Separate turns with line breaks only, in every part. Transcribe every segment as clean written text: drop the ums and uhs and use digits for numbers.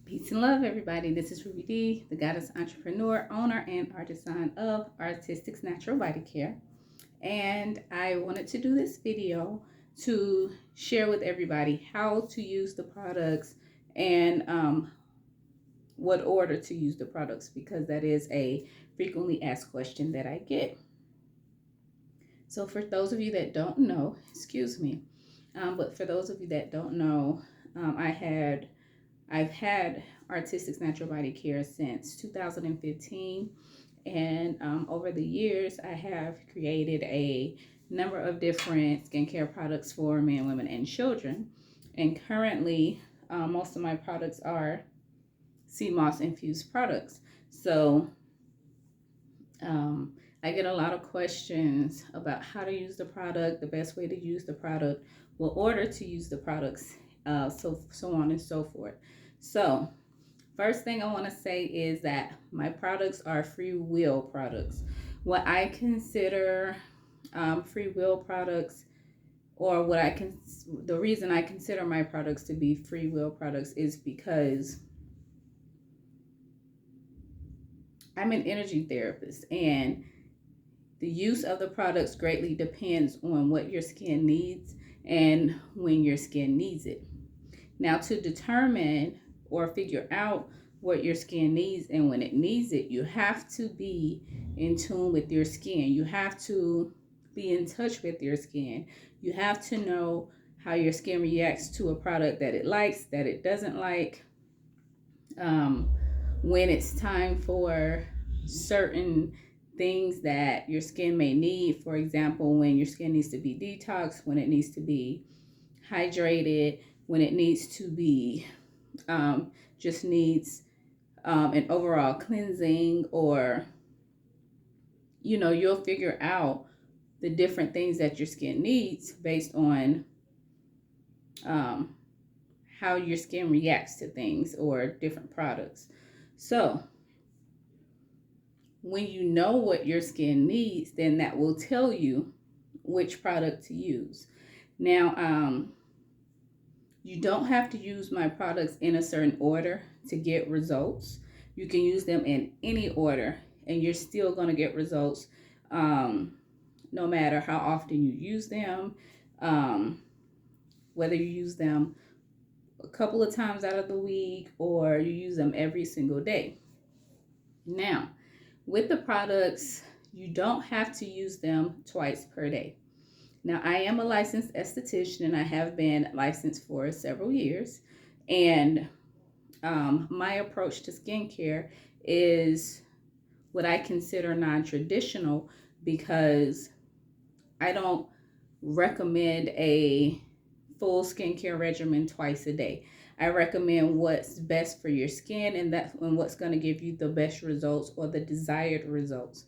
Peace and love, everybody. This is Ruby D, the goddess entrepreneur, owner, and artisan of Artistics Natural Bodycare. And I wanted to do this video to share with everybody how to use the products and what order to use the products, because that is a frequently asked question that I get. So for those of you that don't know, but for those of you that don't know, I've had Artistics Natural Body Care since 2015, and over the years, I have created a number of different skincare products for men, women, and children. And currently, most of my products are sea moss infused products. So I get a lot of questions about how to use the product, the best way to use the product, what order to use the products, so on and so forth. So first thing I want to say is that my products are free will products. What I consider free will products, or the reason I consider my products to be free will products is because I'm an energy therapist, and the use of the products greatly depends on what your skin needs and when your skin needs it. Now, to determine or figure out what your skin needs and when it needs it, you have to be in tune with your skin. You have to be in touch with your skin. You have to know how your skin reacts to a product that it likes, that it doesn't like, when it's time for certain things that your skin may need. For example, when your skin needs to be detoxed, when it needs to be hydrated, when it needs to be just needs an overall cleansing, or you'll figure out the different things that your skin needs based on how your skin reacts to things or different products. So when you know what your skin needs, then that will tell you which product to use. Now, you don't have to use my products in a certain order to get results. You can use them in any order and you're still going to get results, no matter how often you use them, whether you use them a couple of times out of the week or you use them every single day. Now, with the products, you don't have to use them twice per day. Now, I am a licensed esthetician and I have been licensed for several years. And my approach to skincare is what I consider non-traditional, because I don't recommend a full skincare regimen twice a day. I recommend what's best for your skin, and what's going to give you the best results or the desired results.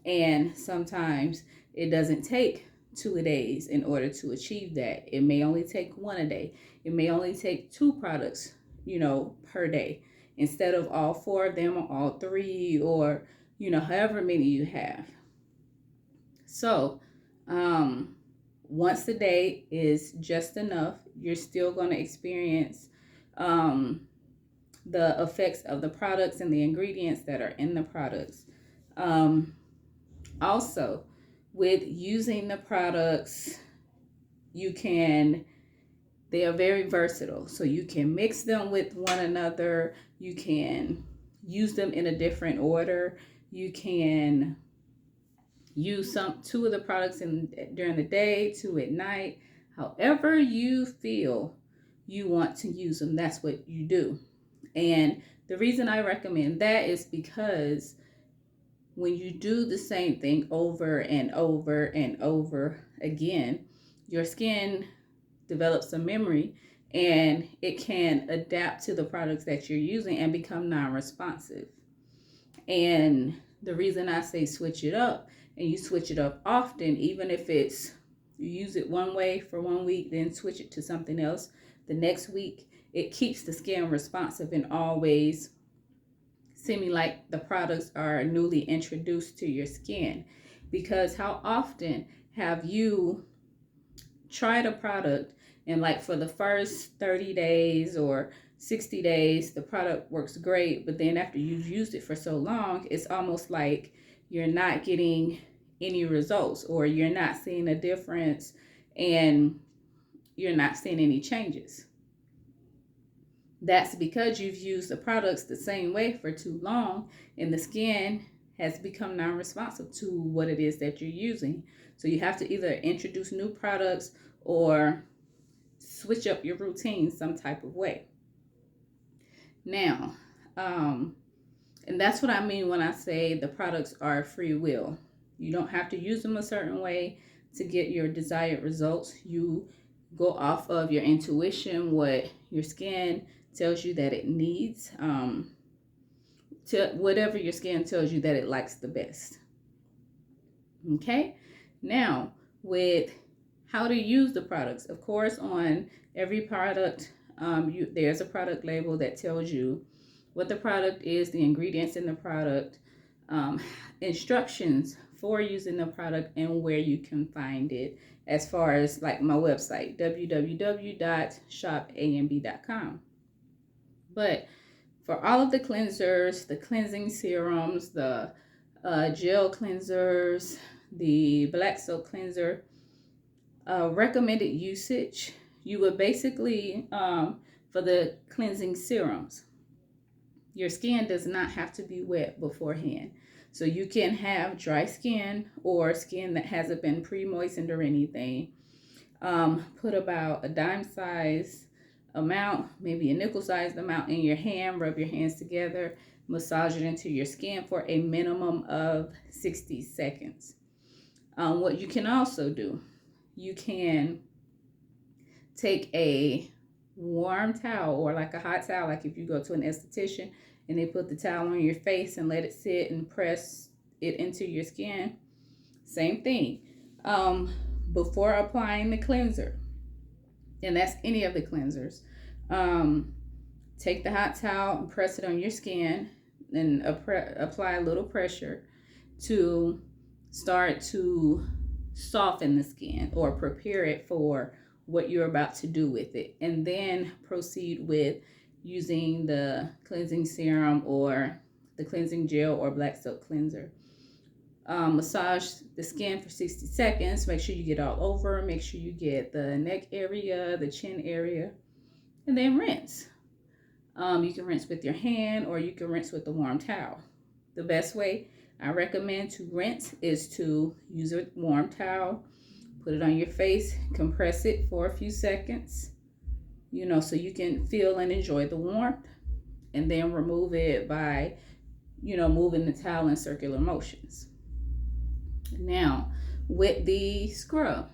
And sometimes it doesn't take 2 a days in order to achieve that. It may only take 1 a day. It may only take 2 products, per day, instead of all 4 of them or all 3, or however many you have. So once a day is just enough. You're still going to experience the effects of the products and the ingredients that are in the products. Also, with using the products, they are very versatile. So you can mix them with one another. You can use them in a different order. You can use 2 of the products during the day, 2 at night. However you feel you want to use them, that's what you do. And the reason I recommend that is because when you do the same thing over and over and over again, your skin develops a memory and it can adapt to the products that you're using and become non-responsive. And the reason I say switch it up, and you switch it up often, even if you use it one way for 1 week, then switch it to something else the next week, it keeps the skin responsive and always seeming like the products are newly introduced to your skin. Because how often have you tried a product and, like, for the first 30 days or 60 days, the product works great, but then after you've used it for so long, it's almost like you're not getting any results, or you're not seeing a difference, and you're not seeing any changes. That's because you've used the products the same way for too long, and the skin has become non-responsive to what it is that you're using. So you have to either introduce new products or switch up your routine some type of way. Now, and that's what I mean when I say the products are free will. You don't have to use them a certain way to get your desired results. You go off of your intuition, what your skin tells you that it needs, to whatever your skin tells you that it likes the best. Okay, now with how to use the products, of course, on every product, there's a product label that tells you what the product is, the ingredients in the product, instructions for using the product, and where you can find it, as far as like my website, www.shopamb.com. But for all of the cleansers, the cleansing serums, the gel cleansers, the black soap cleanser, recommended usage, you would basically, for the cleansing serums, your skin does not have to be wet beforehand. So you can have dry skin or skin that hasn't been pre-moistened or anything. Put about a dime size amount, maybe a nickel sized amount in your hand, rub your hands together, massage it into your skin for a minimum of 60 seconds. What you can also do, you can take a warm towel, or like a hot towel, like if you go to an esthetician and they put the towel on your face and let it sit and press it into your skin. Same thing. Before applying the cleanser, and that's any of the cleansers, take the hot towel and press it on your skin and apply a little pressure to start to soften the skin or prepare it for what you're about to do with it, and then proceed with using the cleansing serum or the cleansing gel or black soap cleanser. Massage the skin for 60 seconds. Make sure you get all over. Make sure you get the neck area, the chin area, and then rinse. You can rinse with your hand, or you can rinse with the warm towel. The best way I recommend to rinse is to use a warm towel, put it on your face, compress it for a few seconds, so you can feel and enjoy the warmth, and then remove it by, moving the towel in circular motions. Now, with the scrub,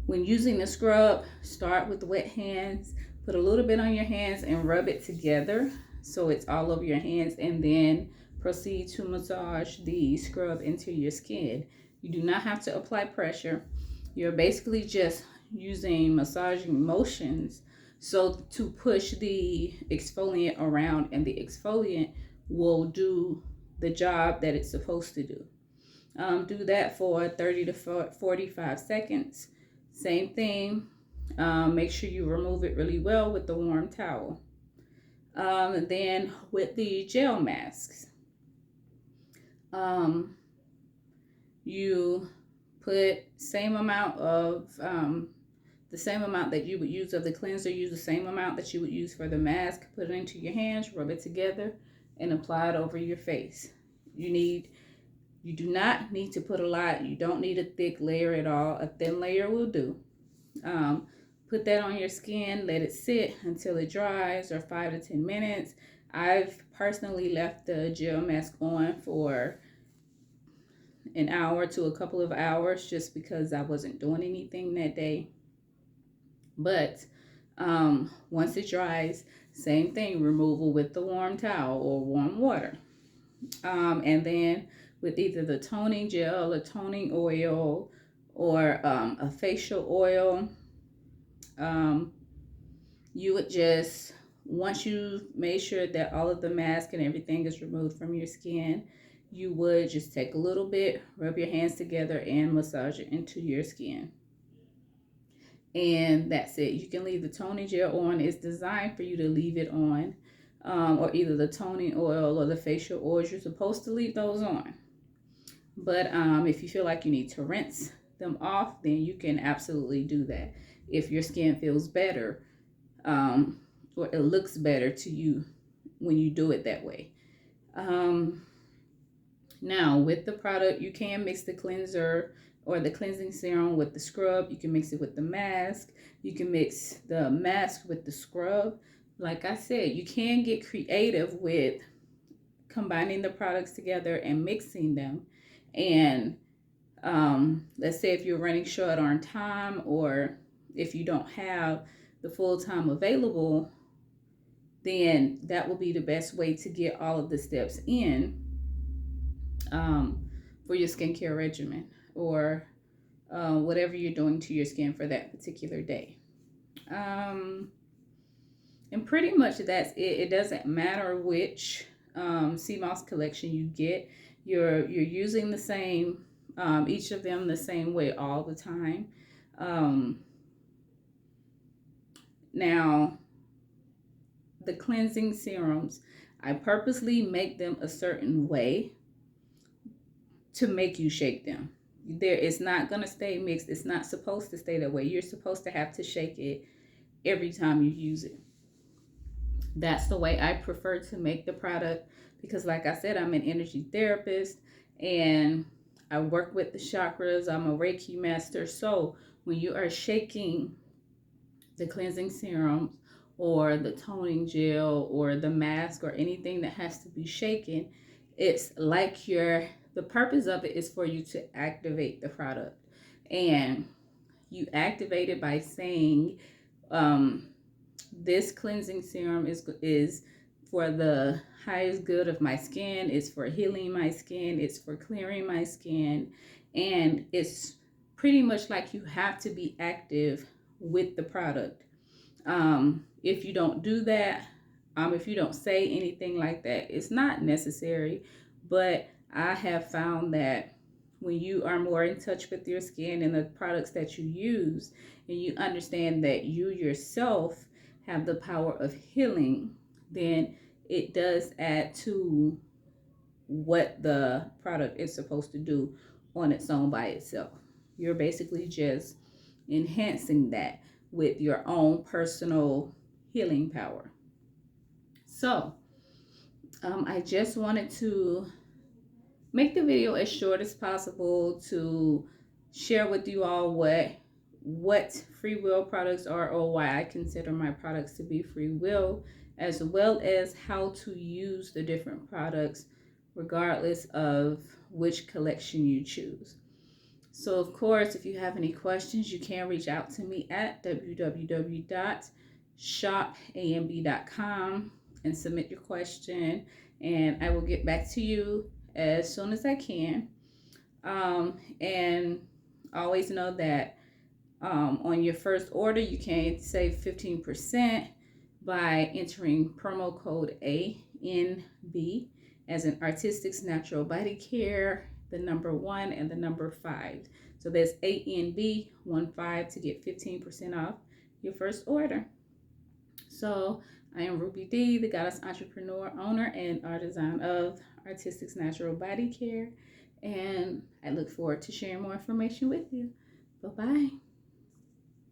when using the scrub, start with the wet hands, put a little bit on your hands and rub it together so it's all over your hands, and then proceed to massage the scrub into your skin. You do not have to apply pressure. You're basically just using massaging motions so to push the exfoliant around, and the exfoliant will do the job that it's supposed to do. Do that for 30 to 45 seconds. Same thing. Make sure you remove it really well with the warm towel. And then with the gel masks, you put same amount of the same amount that you would use of the cleanser. Use the same amount that you would use for the mask. Put it into your hands, rub it together, and apply it over your face. You do not need to put a lot. You don't need a thick layer at all. A thin layer will do. Put that on your skin, let it sit until it dries, or 5 to 10 minutes. I've personally left the gel mask on for an hour to a couple of hours just because I wasn't doing anything that day. But once it dries, same thing, removal with the warm towel or warm water. And then with either the toning gel, a toning oil, or a facial oil, you would just, once you made sure that all of the mask and everything is removed from your skin, you would just take a little bit, rub your hands together, and massage it into your skin. and that's it. You can leave the toning gel on. It's designed for you to leave it on, or either the toning oil or the facial oils. You're supposed to leave those on. But if you feel like you need to rinse them off, then you can absolutely do that if your skin feels better, or it looks better to you when you do it that way. Now, with the product, you can mix the cleanser or the cleansing serum with the scrub. You can mix it with the mask. You can mix the mask with the scrub. Like I said, you can get creative with combining the products together and mixing them. And let's say if you're running short on time, or if you don't have the full time available, then that will be the best way to get all of the steps in, for your skincare regimen, or whatever you're doing to your skin for that particular day. And pretty much that's it. It doesn't matter which sea moss collection you get. You're using the same, each of them the same way all the time. Now, the cleansing serums, I purposely make them a certain way to make you shake them. It's not going to stay mixed. It's not supposed to stay that way. You're supposed to have to shake it every time you use it. That's the way I prefer to make the product, because like I said, I'm an energy therapist and I work with the chakras. I'm a Reiki master. So when you are shaking the cleansing serums or the toning gel or the mask or anything that has to be shaken, it's like the purpose of it is for you to activate the product. And you activate it by saying, this cleansing serum is for the highest good of my skin. It's for healing my skin. It's for clearing my skin. And it's pretty much like you have to be active with the product. If you don't do that, if you don't say anything like that, it's not necessary. But I have found that when you are more in touch with your skin and the products that you use, and you understand that you yourself have the power of healing, then it does add to what the product is supposed to do on its own by itself. You're basically just enhancing that with your own personal healing power. So, I just wanted to make the video as short as possible to share with you all what free will products are, or why I consider my products to be free will, as well as how to use the different products regardless of which collection you choose. So of course, if you have any questions, you can reach out to me at www.shopamb.com and submit your question, and I will get back to you as soon as I can. And always know that on your first order, you can save 15% by entering promo code ANB as in Artistics Natural Bodycare, the number 1 and the number 5. So there's ANB 15 to get 15% off your first order. So I am Ruby D, the goddess entrepreneur, owner, and artisan of Artistics Natural Bodycare, and I look forward to sharing more information with you. Bye-bye.